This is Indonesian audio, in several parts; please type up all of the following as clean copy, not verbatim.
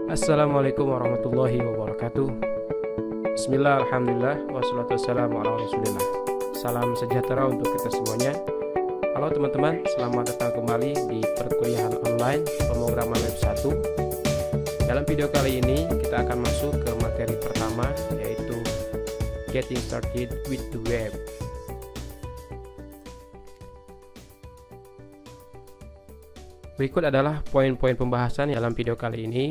Assalamualaikum warahmatullahi wabarakatuh. Bismillah, alhamdulillah, wassalatu wassalamu ala rasulillah. Salam sejahtera untuk kita semuanya. Halo teman-teman, selamat datang kembali di perkuliahan online pemrograman web 1. Dalam video kali ini kita akan masuk ke materi pertama, yaitu Getting Started with the Web. Berikut adalah poin-poin pembahasan dalam video kali ini.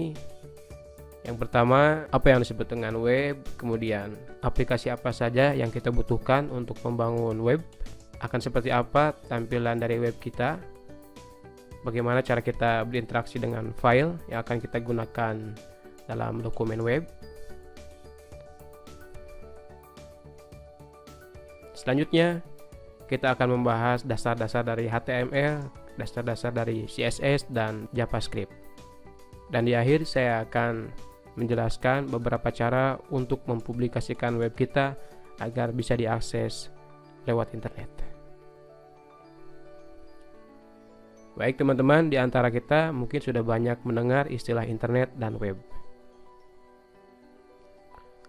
Yang pertama, apa yang disebut dengan web, kemudian aplikasi apa saja yang kita butuhkan untuk membangun web, akan seperti apa tampilan dari web kita, bagaimana cara kita berinteraksi dengan file yang akan kita gunakan dalam dokumen web. Selanjutnya, kita akan membahas dasar-dasar dari HTML, dasar-dasar dari CSS dan JavaScript. Dan di akhir saya akan menjelaskan beberapa cara untuk mempublikasikan web kita agar bisa diakses lewat internet. Baik teman-teman, di antara kita mungkin sudah banyak mendengar istilah internet dan web.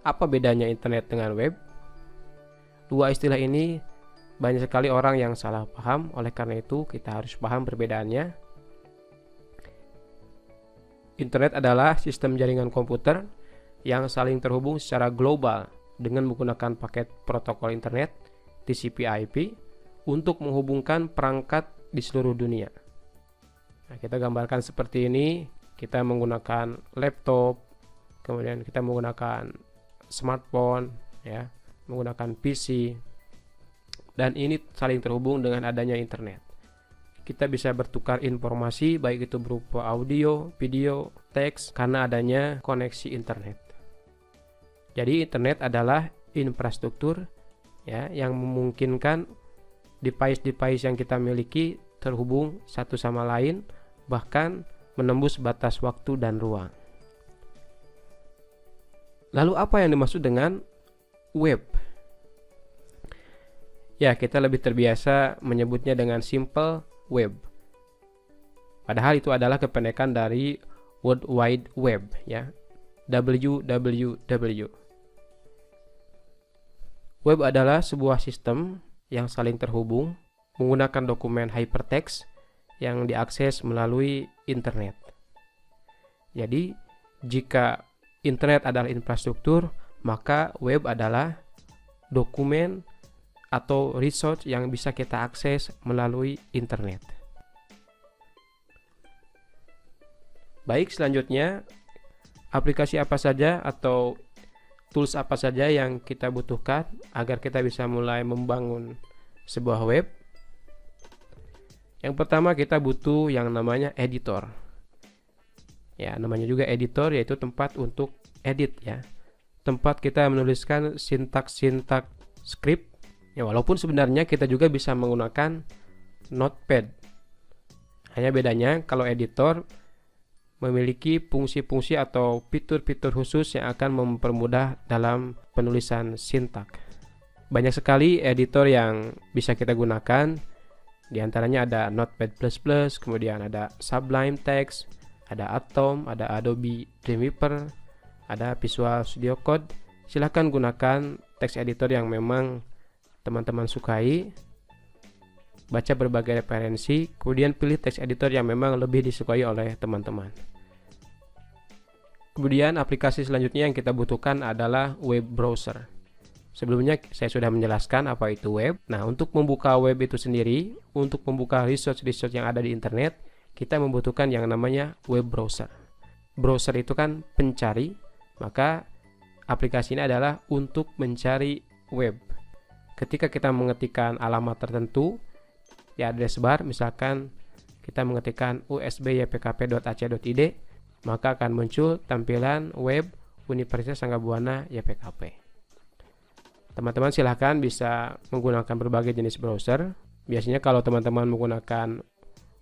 Apa bedanya internet dengan web? Dua istilah ini banyak sekali orang yang salah paham, oleh karena itu kita harus paham perbedaannya. Internet adalah sistem jaringan komputer yang saling terhubung secara global dengan menggunakan paket protokol internet TCP/IP untuk menghubungkan perangkat di seluruh dunia. Nah, kita gambarkan seperti ini, kita menggunakan laptop, kemudian kita menggunakan smartphone, ya, menggunakan PC, dan ini saling terhubung dengan adanya internet. Kita bisa bertukar informasi baik itu berupa audio, video, teks karena adanya koneksi internet. Jadi internet adalah infrastruktur, ya, yang memungkinkan device-device yang kita miliki terhubung satu sama lain, bahkan menembus batas waktu dan ruang. Lalu apa yang dimaksud dengan web? Ya, kita lebih terbiasa menyebutnya dengan simple web. Padahal itu adalah kependekan dari World Wide Web, ya. WWW. Web adalah sebuah sistem yang saling terhubung menggunakan dokumen hypertext yang diakses melalui internet. Jadi, jika internet adalah infrastruktur, maka web adalah dokumen atau resource yang bisa kita akses melalui internet. Baik, selanjutnya aplikasi apa saja atau tools apa saja yang kita butuhkan agar kita bisa mulai membangun sebuah web. Yang pertama, kita butuh yang namanya editor. Ya, namanya juga editor, yaitu tempat untuk edit, ya. Tempat kita menuliskan sintaks-sintaks script. Ya, walaupun sebenarnya kita juga bisa menggunakan Notepad. Hanya bedanya kalau editor memiliki fungsi-fungsi atau fitur-fitur khusus yang akan mempermudah dalam penulisan sintaks. Banyak sekali editor yang bisa kita gunakan. Di antaranya ada Notepad++, kemudian ada Sublime Text, ada Atom, ada Adobe Dreamweaver, ada Visual Studio Code. Silahkan gunakan text editor yang memang teman-teman sukai, baca berbagai referensi, kemudian pilih text editor yang memang lebih disukai oleh teman-teman. Kemudian aplikasi selanjutnya yang kita butuhkan adalah web browser. Sebelumnya saya sudah menjelaskan apa itu web. Nah, untuk membuka web itu sendiri, untuk membuka resource-resource yang ada di internet, kita membutuhkan yang namanya web browser. Browser itu kan pencari, maka aplikasi ini adalah untuk mencari web. Ketika kita mengetikkan alamat tertentu di address bar, misalkan kita mengetikkan usb.ypkp.ac.id, maka akan muncul tampilan web Universitas Sanggabuana YPKP. Teman-teman silahkan bisa menggunakan berbagai jenis browser. Biasanya kalau teman-teman menggunakan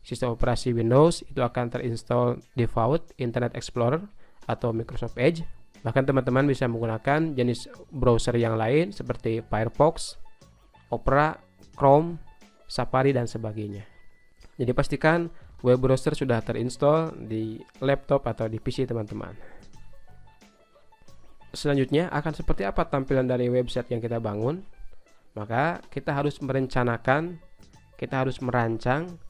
sistem operasi Windows, itu akan terinstall default Internet Explorer atau Microsoft Edge. Bahkan teman-teman bisa menggunakan jenis browser yang lain seperti Firefox, Opera, Chrome, Safari, dan sebagainya. Jadi pastikan web browser sudah terinstall di laptop atau di PC teman-teman. Selanjutnya akan seperti apa tampilan dari website yang kita bangun? Maka kita harus merencanakan, kita harus merancang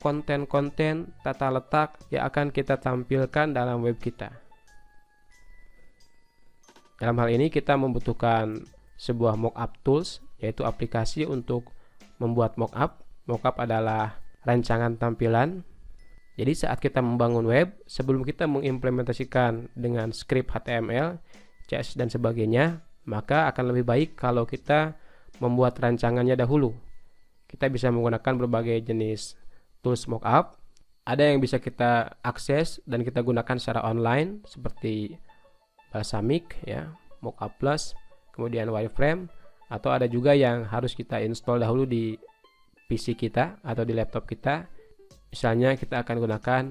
konten-konten tata letak yang akan kita tampilkan dalam web kita. Dalam hal ini kita membutuhkan sebuah mockup tools, yaitu aplikasi untuk membuat mockup. Mockup adalah rancangan tampilan. Jadi saat kita membangun web, sebelum kita mengimplementasikan dengan script HTML, CSS dan sebagainya, maka akan lebih baik kalau kita membuat rancangannya dahulu. Kita bisa menggunakan berbagai jenis tools mockup. Ada yang bisa kita akses dan kita gunakan secara online seperti Balsamiq ya, Mockup Plus, kemudian Wireframe, atau ada juga yang harus kita install dahulu di PC kita atau di laptop kita. Misalnya kita akan gunakan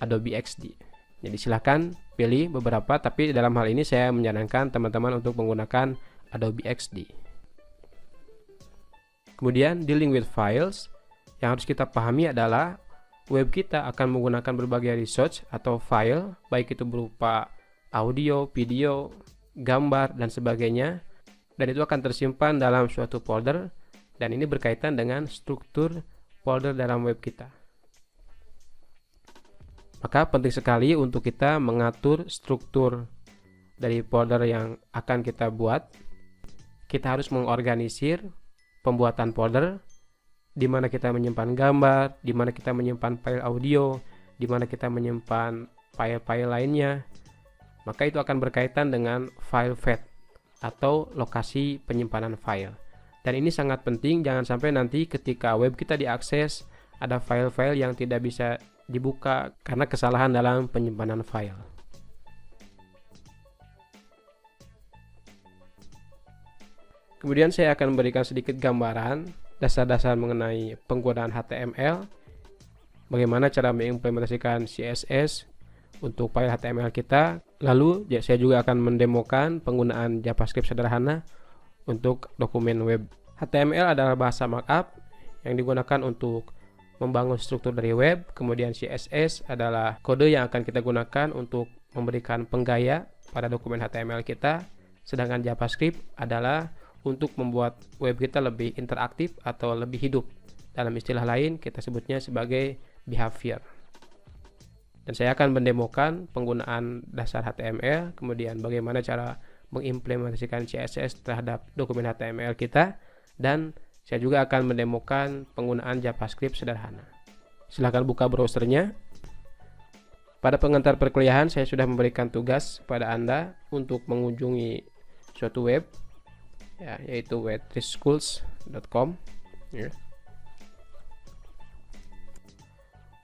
Adobe XD. Jadi silahkan pilih beberapa, tapi dalam hal ini saya menyarankan teman-teman untuk menggunakan Adobe XD. Kemudian dealing with files, yang harus kita pahami adalah web kita akan menggunakan berbagai resource atau file, baik itu berupa audio, video, gambar, dan sebagainya, dan itu akan tersimpan dalam suatu folder, dan ini berkaitan dengan struktur folder dalam web kita. Maka penting sekali untuk kita mengatur struktur dari folder yang akan kita buat. Kita harus mengorganisir pembuatan folder, di mana kita menyimpan gambar, di mana kita menyimpan file audio, di mana kita menyimpan file-file lainnya. Maka itu akan berkaitan dengan file path atau lokasi penyimpanan file. Dan ini sangat penting, jangan sampai nanti ketika web kita diakses ada file-file yang tidak bisa dibuka karena kesalahan dalam penyimpanan file. Kemudian saya akan memberikan sedikit gambaran dasar-dasar mengenai penggunaan HTML, bagaimana cara mengimplementasikan CSS untuk file HTML kita. Lalu saya juga akan mendemokan penggunaan JavaScript sederhana untuk dokumen web. HTML adalah bahasa markup yang digunakan untuk membangun struktur dari web. Kemudian CSS adalah kode yang akan kita gunakan untuk memberikan penggaya pada dokumen HTML kita. Sedangkan JavaScript adalah untuk membuat web kita lebih interaktif atau lebih hidup. Dalam istilah lain kita sebutnya sebagai behavior. Dan saya akan mendemokan penggunaan dasar HTML, kemudian bagaimana cara mengimplementasikan CSS terhadap dokumen HTML kita, dan saya juga akan mendemokan penggunaan JavaScript sederhana. Silahkan buka browsernya. Pada pengantar perkuliahan saya sudah memberikan tugas pada Anda untuk mengunjungi suatu web, ya, yaitu web3schools.com. Ya.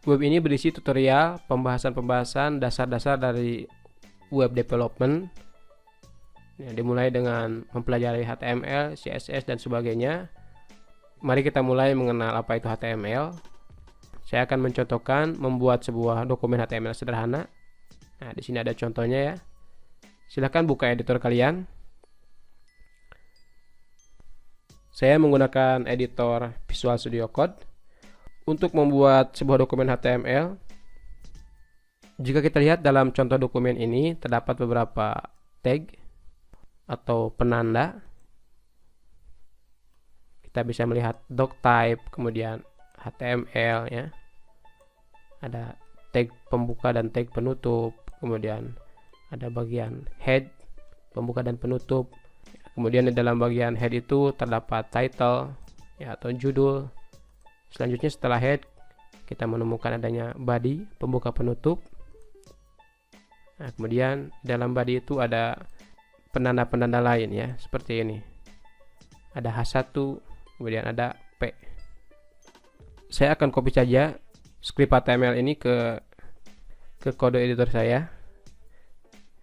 Web ini berisi tutorial pembahasan-pembahasan dasar-dasar dari web development, ya, dimulai dengan mempelajari HTML, CSS dan sebagainya. Mari kita mulai mengenal apa itu HTML. Saya akan mencontohkan membuat sebuah dokumen HTML sederhana. Nah, di sini ada contohnya ya. Silahkan buka editor kalian. Saya menggunakan editor Visual Studio Code untuk membuat sebuah dokumen HTML. Jika kita lihat dalam contoh dokumen ini terdapat beberapa tag atau penanda. Kita bisa melihat doc type, kemudian HTML ya. Ada tag pembuka dan tag penutup, kemudian ada bagian head, pembuka dan penutup. Kemudian di dalam bagian head itu terdapat title ya, atau judul. Selanjutnya setelah head kita menemukan adanya body, pembuka penutup. Nah, kemudian dalam body itu ada penanda-penanda lain ya, seperti ini. Ada H1, kemudian ada P. Saya akan copy saja script HTML ini ke kode editor saya.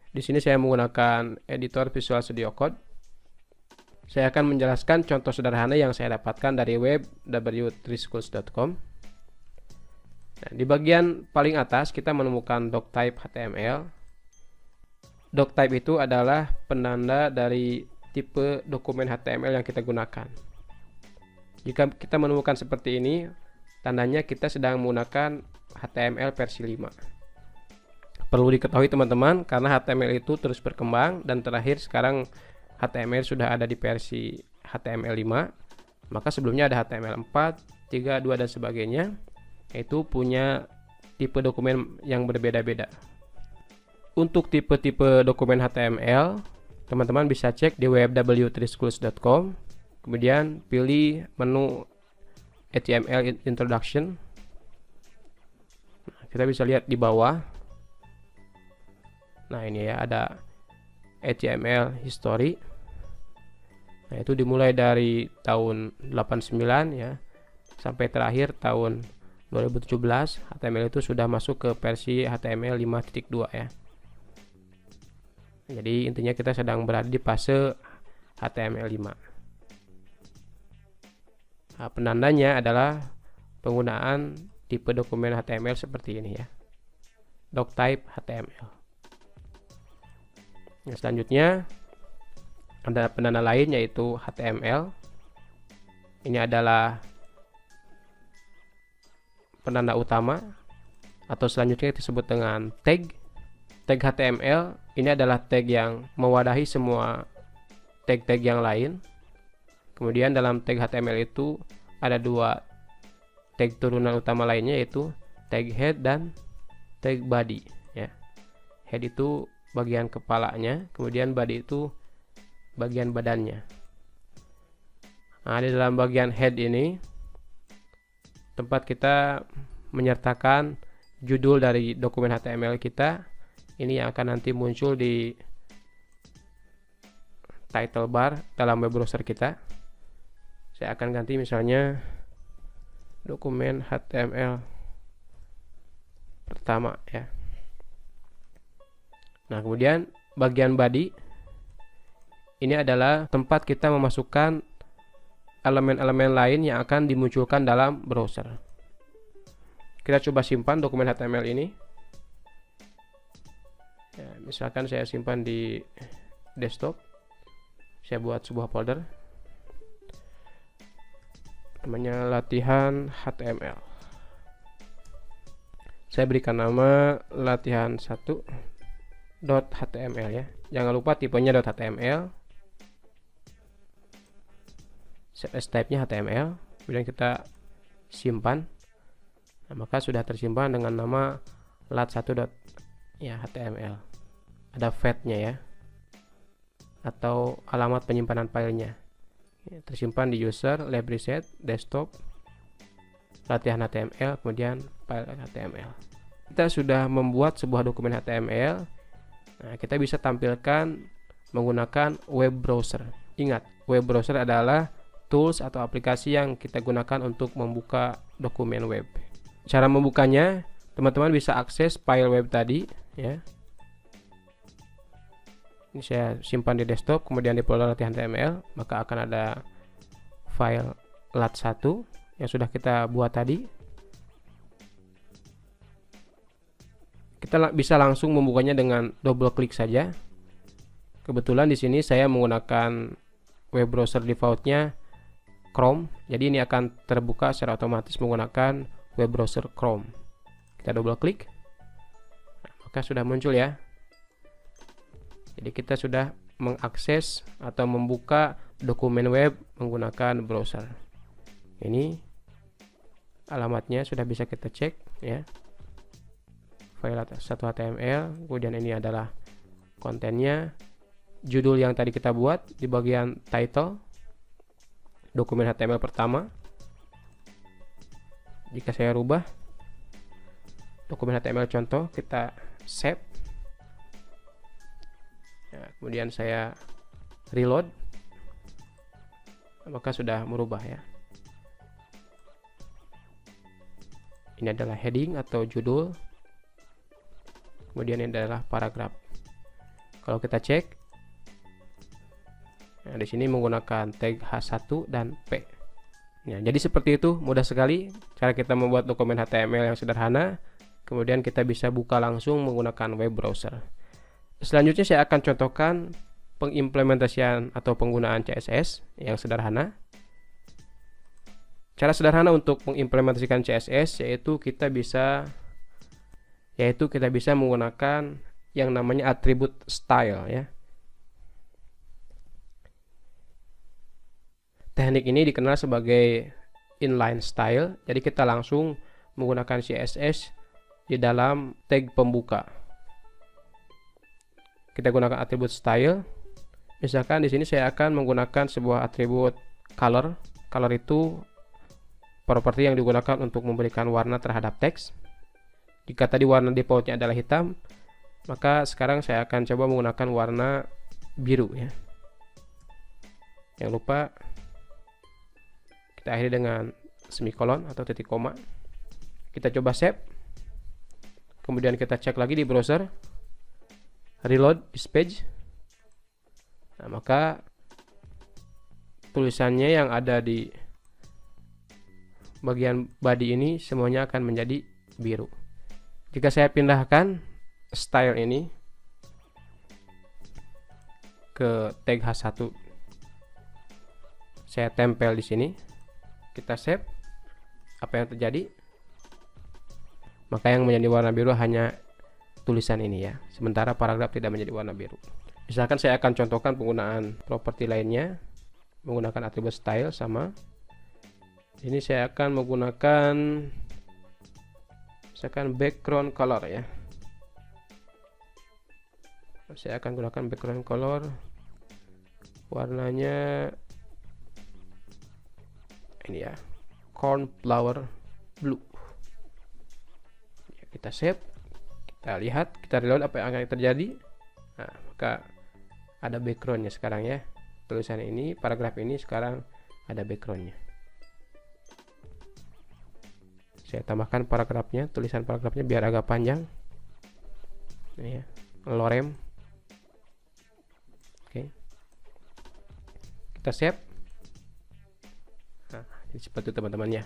Di sini saya menggunakan editor Visual Studio Code. Saya akan menjelaskan contoh sederhana yang saya dapatkan dari web w3schools.com. Nah, di bagian paling atas kita menemukan doctype HTML. Doctype itu adalah penanda dari tipe dokumen HTML yang kita gunakan. Jika kita menemukan seperti ini, tandanya kita sedang menggunakan HTML versi 5. Perlu diketahui teman-teman, karena HTML itu terus berkembang dan terakhir sekarang HTML sudah ada di versi HTML5. Maka sebelumnya ada HTML4, 3, 2 dan sebagainya. Itu punya tipe dokumen yang berbeda-beda. Untuk tipe-tipe dokumen HTML, teman-teman bisa cek di web w3schools.com. Kemudian pilih menu HTML Introduction. Nah, kita bisa lihat di bawah. Nah, ini ya, ada HTML History. Nah, itu dimulai dari tahun 89 ya sampai terakhir tahun 2017. HTML itu sudah masuk ke versi HTML 5.2 ya. Jadi intinya kita sedang berada di fase HTML5. Nah, penandanya adalah penggunaan tipe dokumen HTML seperti ini ya. Doctype HTML. Nah, selanjutnya ada penanda lain yaitu HTML. Ini adalah penanda utama atau selanjutnya disebut dengan tag. Tag HTML ini adalah tag yang mewadahi semua tag-tag yang lain. Kemudian dalam tag HTML itu ada dua tag turunan utama lainnya, yaitu tag head dan tag body ya. Head itu bagian kepalanya, kemudian body itu bagian badannya. Nah, di dalam bagian head ini tempat kita menyertakan judul dari dokumen HTML kita. Ini yang akan nanti muncul di title bar dalam web browser kita. Saya akan ganti misalnya dokumen HTML pertama ya. Nah, kemudian bagian body ini adalah tempat kita memasukkan elemen-elemen lain yang akan dimunculkan dalam browser. Kita coba simpan dokumen HTML ini. Ya, misalkan saya simpan di desktop. Saya buat sebuah folder namanya latihan HTML. Saya berikan nama latihan 1.html ya. Jangan lupa tipenya .html. CSS type-nya HTML. Kemudian kita simpan. Nah, maka sudah tersimpan dengan nama lat1.html. Ada fetnya ya, atau alamat penyimpanan filenya ya, tersimpan di user, lab reset, desktop, latihan HTML, kemudian file HTML. Kita sudah membuat sebuah dokumen HTML. Nah, kita bisa tampilkan menggunakan web browser. Ingat, web browser adalah tools atau aplikasi yang kita gunakan untuk membuka dokumen web. Cara membukanya, teman-teman bisa akses file web tadi ya. Ini saya simpan di desktop, kemudian di folder latihan HTML, maka akan ada file lat1 yang sudah kita buat tadi. Kita bisa langsung membukanya dengan double klik saja. Kebetulan di sini saya menggunakan web browser defaultnya Chrome, jadi ini akan terbuka secara otomatis menggunakan web browser Chrome. Kita double klik, nah, maka sudah muncul ya. Jadi kita sudah mengakses atau membuka dokumen web menggunakan browser. Ini alamatnya sudah bisa kita cek ya. File 1.html, kemudian ini adalah kontennya, judul yang tadi kita buat di bagian title, dokumen HTML pertama. Jika saya rubah dokumen HTML contoh, kita save. Ya, kemudian saya reload, maka sudah merubah ya. Ini adalah heading atau judul, kemudian ini adalah paragraf. Kalau kita cek, nah, di sini menggunakan tag H1 dan P. Ya, jadi seperti itu, mudah sekali cara kita membuat dokumen HTML yang sederhana. Kemudian kita bisa buka langsung menggunakan web browser. Selanjutnya saya akan contohkan pengimplementasian atau penggunaan CSS yang sederhana. Cara sederhana untuk mengimplementasikan CSS yaitu kita bisa yaitu kita bisa menggunakan yang namanya atribut style ya. Teknik ini dikenal sebagai inline style. Jadi kita langsung menggunakan CSS di dalam tag pembuka. Kita gunakan atribut style. Misalkan di sini saya akan menggunakan sebuah atribut color. Color itu properti yang digunakan untuk memberikan warna terhadap teks. Jika tadi warna defaultnya adalah hitam, maka sekarang saya akan coba menggunakan warna biru ya. Jangan lupa kita akhiri dengan semikolon atau titik koma. Kita coba save. Kemudian kita cek lagi di browser. Reload this page. Nah, maka tulisannya yang ada di bagian body ini semuanya akan menjadi biru. Jika saya pindahkan style ini ke tag H1, saya tempel di sini. Kita save. Apa yang terjadi? Maka yang menjadi warna biru hanya tulisan ini ya. Sementara paragraf tidak menjadi warna biru. Misalkan saya akan contohkan penggunaan properti lainnya menggunakan atribut style sama. Ini saya akan menggunakan misalkan background color ya. Saya akan gunakan background color warnanya ini ya, cornflower blue. Ya, kita save, kita lihat, kita reload apa yang akan terjadi. Nah, maka ada backgroundnya sekarang ya. Tulisan ini, paragraf ini sekarang ada backgroundnya. Saya tambahkan paragrafnya, tulisan paragrafnya biar agak panjang. Ini ya, lorem. Oke. Kita save. Nah, jadi seperti itu teman-teman ya.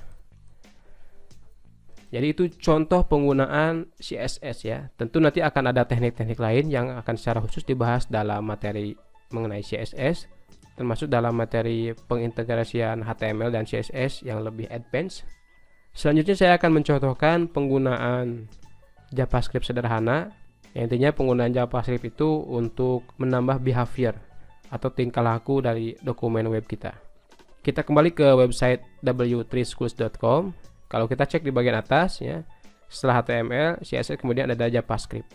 Jadi itu contoh penggunaan CSS ya. Tentu nanti akan ada teknik-teknik lain yang akan secara khusus dibahas dalam materi mengenai CSS, termasuk dalam materi pengintegrasian HTML dan CSS yang lebih advance. Selanjutnya saya akan mencontohkan penggunaan JavaScript sederhana. Yang intinya penggunaan JavaScript itu untuk menambah behavior atau tingkah laku dari dokumen web kita. Kita kembali ke website w3schools.com. Kalau kita cek di bagian atas ya, setelah HTML, CSS kemudian ada JavaScript.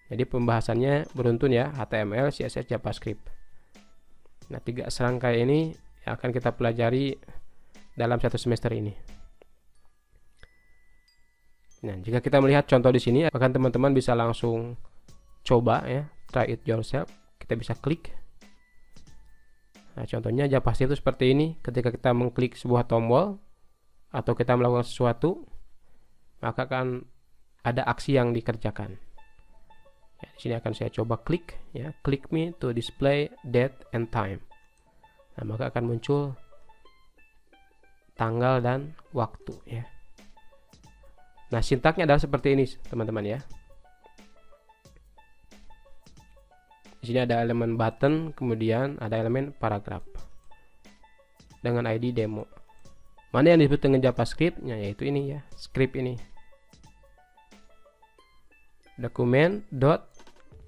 Jadi pembahasannya beruntun ya, HTML, CSS, JavaScript. Nah, 3 serangkai ini yang akan kita pelajari dalam 1 semester ini. Nah, jika kita melihat contoh di sini, bahkan teman-teman bisa langsung coba ya, try it yourself. Kita bisa klik. Nah, contohnya JavaScript itu seperti ini. Ketika kita mengklik sebuah tombol atau kita melakukan sesuatu, maka akan ada aksi yang dikerjakan. Ya, di sini akan saya coba klik ya, click me to display date and time. Nah, maka akan muncul tanggal dan waktu ya. Nah, sintaknya adalah seperti ini teman-teman ya. Di sini ada elemen button, kemudian ada elemen paragraf dengan ID demo. Mana yang disebut dengan JavaScript? Ya, yaitu ini ya, script ini. Dokumen dot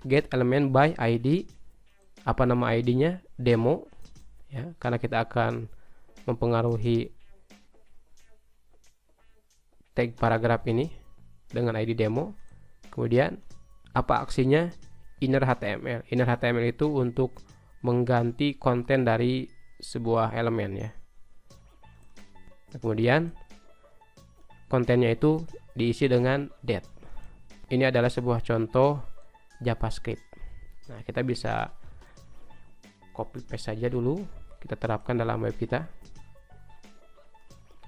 get element by ID. Apa nama ID-nya? Demo. Ya, karena kita akan mempengaruhi tag paragraf ini dengan ID demo. Kemudian apa aksinya? Inner HTML. Inner HTML itu untuk mengganti konten dari sebuah elemen ya. Nah, kemudian kontennya itu diisi dengan date. Ini adalah sebuah contoh JavaScript. Nah, kita bisa copy paste saja dulu, kita terapkan dalam web kita.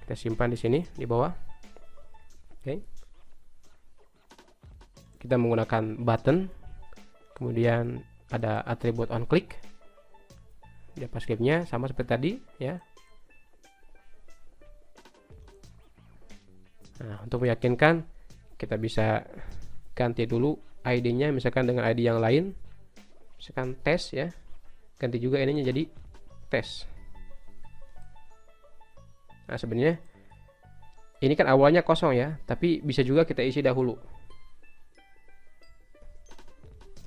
Kita simpan di sini di bawah. Oke. Kita menggunakan button. Kemudian ada atribut on click. JavaScript-nya sama seperti tadi ya. Nah, untuk meyakinkan kita bisa ganti dulu ID-nya misalkan dengan ID yang lain. Misalkan tes ya. Ganti juga ininya jadi tes. Nah, sebenarnya Ini kan awalnya kosong ya, tapi bisa juga kita isi dahulu.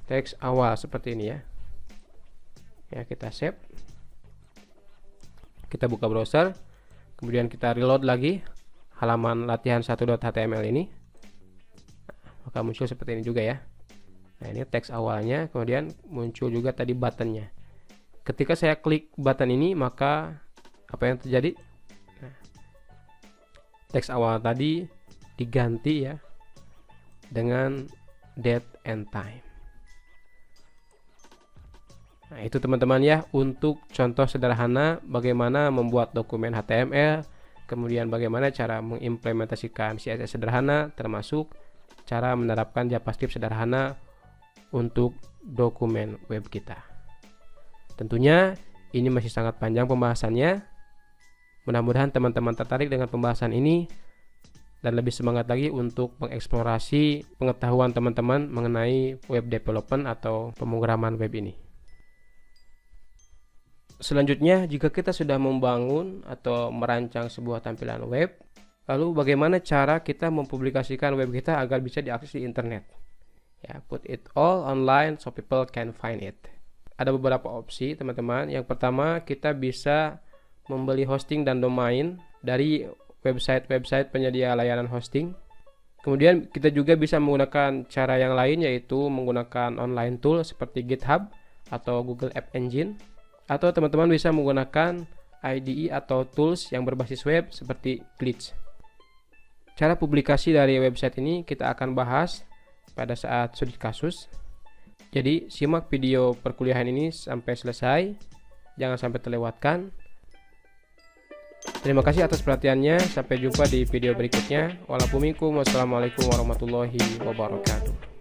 Teks awal seperti ini ya. Ya, kita save. Kita buka browser, kemudian kita reload lagi halaman latihan1.html ini. Maka muncul seperti ini juga ya. Nah, ini teks awalnya, kemudian muncul juga tadi buttonnya. Ketika saya klik button ini, maka apa yang terjadi? Nah, teks awal tadi diganti ya dengan date and time. Nah, itu teman-teman ya, untuk contoh sederhana bagaimana membuat dokumen HTML, kemudian bagaimana cara mengimplementasikan CSS sederhana, termasuk cara menerapkan JavaScript sederhana untuk dokumen web kita. Tentunya ini masih sangat panjang pembahasannya. Mudah-mudahan teman-teman tertarik dengan pembahasan ini dan lebih semangat lagi untuk mengeksplorasi pengetahuan teman-teman mengenai web development atau pemrograman web ini. Selanjutnya, jika kita sudah membangun atau merancang sebuah tampilan web, lalu bagaimana cara kita mempublikasikan web kita agar bisa diakses di internet? Ya, put it all online so people can find it. Ada beberapa opsi teman-teman. Yang pertama, kita bisa membeli hosting dan domain dari website-website penyedia layanan hosting. Kemudian kita juga bisa menggunakan cara yang lain, yaitu menggunakan online tool seperti GitHub atau Google App Engine. Atau teman-teman bisa menggunakan IDE atau tools yang berbasis web seperti Glitch. Cara publikasi dari website ini kita akan bahas pada saat studi kasus. Jadi simak video perkuliahan ini sampai selesai, jangan sampai terlewatkan. Terima kasih atas perhatiannya, sampai jumpa di video berikutnya. Wassalamualaikum warahmatullahi wabarakatuh.